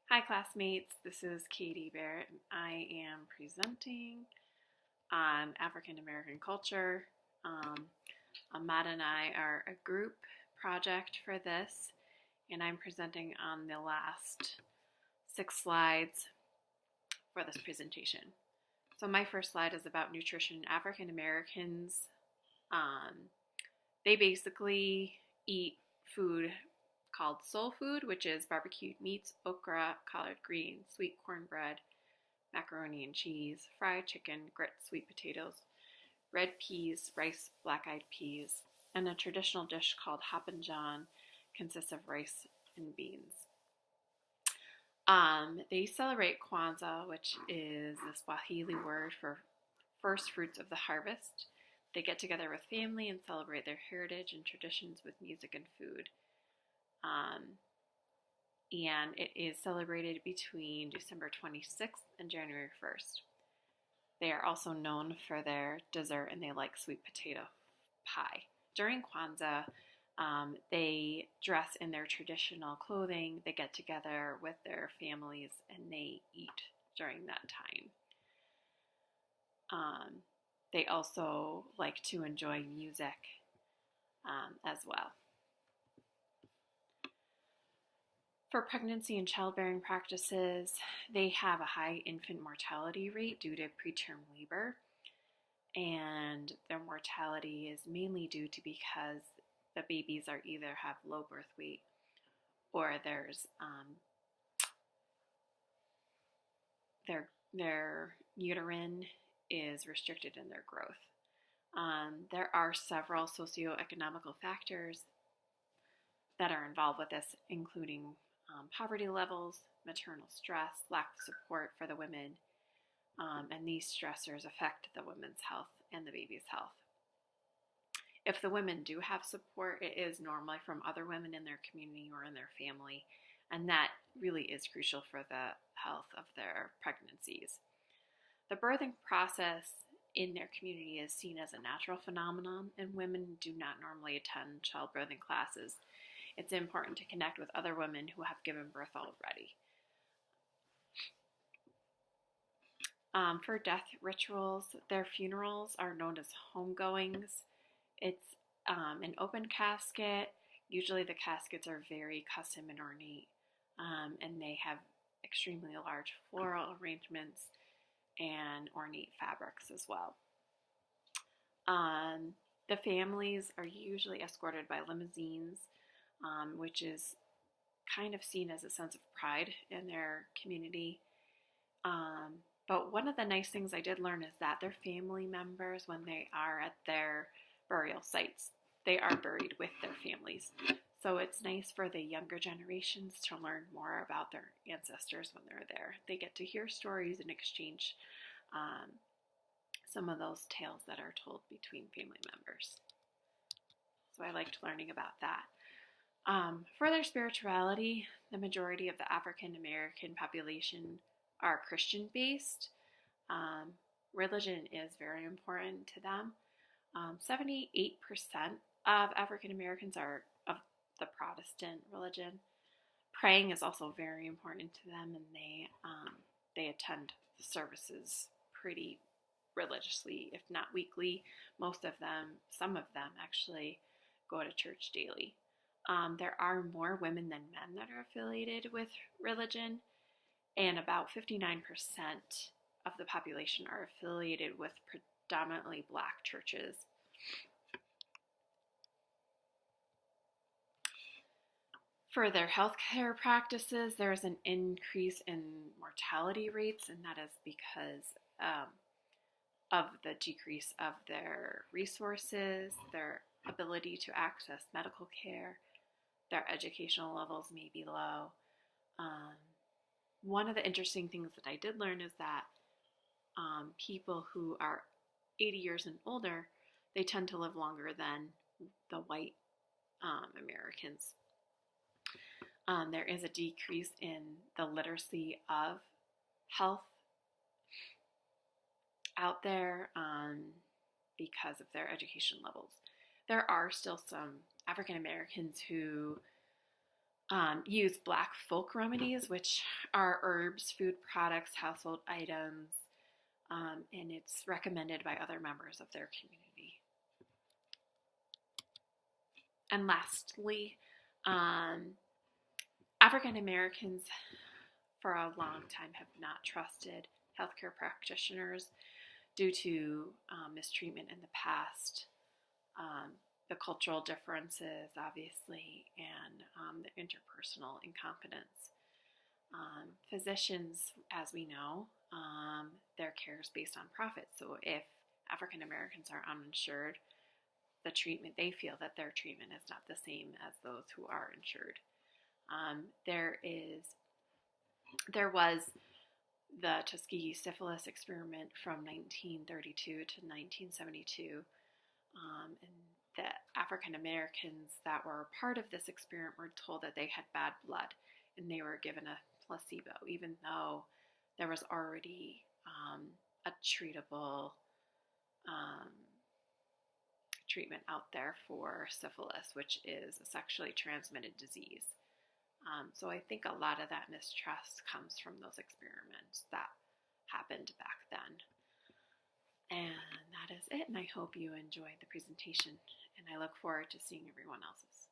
Hi, classmates. This is Katie Barrett, and I am presenting on African American culture. Um, Ahmad and I are a group project for this, and I'm presenting on the last 6 slides for this presentation. So, my first slide is about nutrition. African Americans, um, they basically eat food called soul food, which is barbecued meats, okra, collard greens, sweet cornbread, macaroni and cheese, fried chicken, grits, sweet potatoes, red peas, rice, black-eyed peas, and a traditional dish called hop and john consists of rice and beans. They celebrate Kwanzaa, which is the Swahili word for first fruits of the harvest. They get together with family and celebrate their heritage and traditions with music and food. And it is celebrated between December 26th and January 1st. They are also known for their dessert, and they like sweet potato pie. During Kwanzaa, they dress in their traditional clothing, they get together with their families, and they eat during that time. They also like to enjoy music as well. For pregnancy and childbearing practices, they have a high infant mortality rate due to preterm labor, and their mortality is mainly due to because the babies are either have low birth weight or their uterine is restricted in their growth. There are several socioeconomical factors that are involved with this, including poverty levels, maternal stress, lack of support for the women, and these stressors affect the women's health and the baby's health. If the women do have support, it is normally from other women in their community or in their family, and that really is crucial for the health of their pregnancies. The birthing process in their community is seen as a natural phenomenon, and women do not normally attend childbirthing classes. It's important to connect with other women who have given birth already. For death rituals, their funerals are known as homegoings. It's an open casket. Usually the caskets are very custom and ornate, and they have extremely large floral arrangements and ornate fabrics as well. The families are usually escorted by limousines, which is kind of seen as a sense of pride in their community. But one of the nice things I did learn is that their family members, when they are at their burial sites, they are buried with their families. So it's nice for the younger generations to learn more about their ancestors when they're there. They get to hear stories and exchange some of those tales that are told between family members. So I liked learning about that. For their spirituality, the majority of the African American population are Christian based. Religion is very important to them. 78% of African Americans are of the Protestant religion. Praying is also very important to them, and they attend services pretty religiously, if not weekly. Some of them actually go to church daily. There are more women than men that are affiliated with religion, and about 59% of the population are affiliated with predominantly black churches. For their healthcare practices, there's an increase in mortality rates, and that is because of the decrease of their resources, their ability to access medical care. Their educational levels may be low. One of the interesting things that I did learn is that people who are 80 years and older, they tend to live longer than the white Americans. There is a decrease in the literacy of health out there because of their education levels. There are still some African Americans who use black folk remedies, which are herbs, food products, household items, and it's recommended by other members of their community. And lastly, African Americans for a long time have not trusted healthcare practitioners due to mistreatment in the past, the cultural differences, obviously, and the interpersonal incompetence. Physicians, as we know, their care is based on profit. So if African Americans are uninsured, the treatment, they feel that their treatment is not the same as those who are insured. There was the Tuskegee syphilis experiment from 1932 to 1972, and the African Americans that were part of this experiment were told that they had bad blood, and they were given a placebo, even though there was already a treatable treatment out there for syphilis, which is a sexually transmitted disease. So I think a lot of that mistrust comes from those experiments that happened back then. And that is it, and I hope you enjoyed the presentation, and I look forward to seeing everyone else's.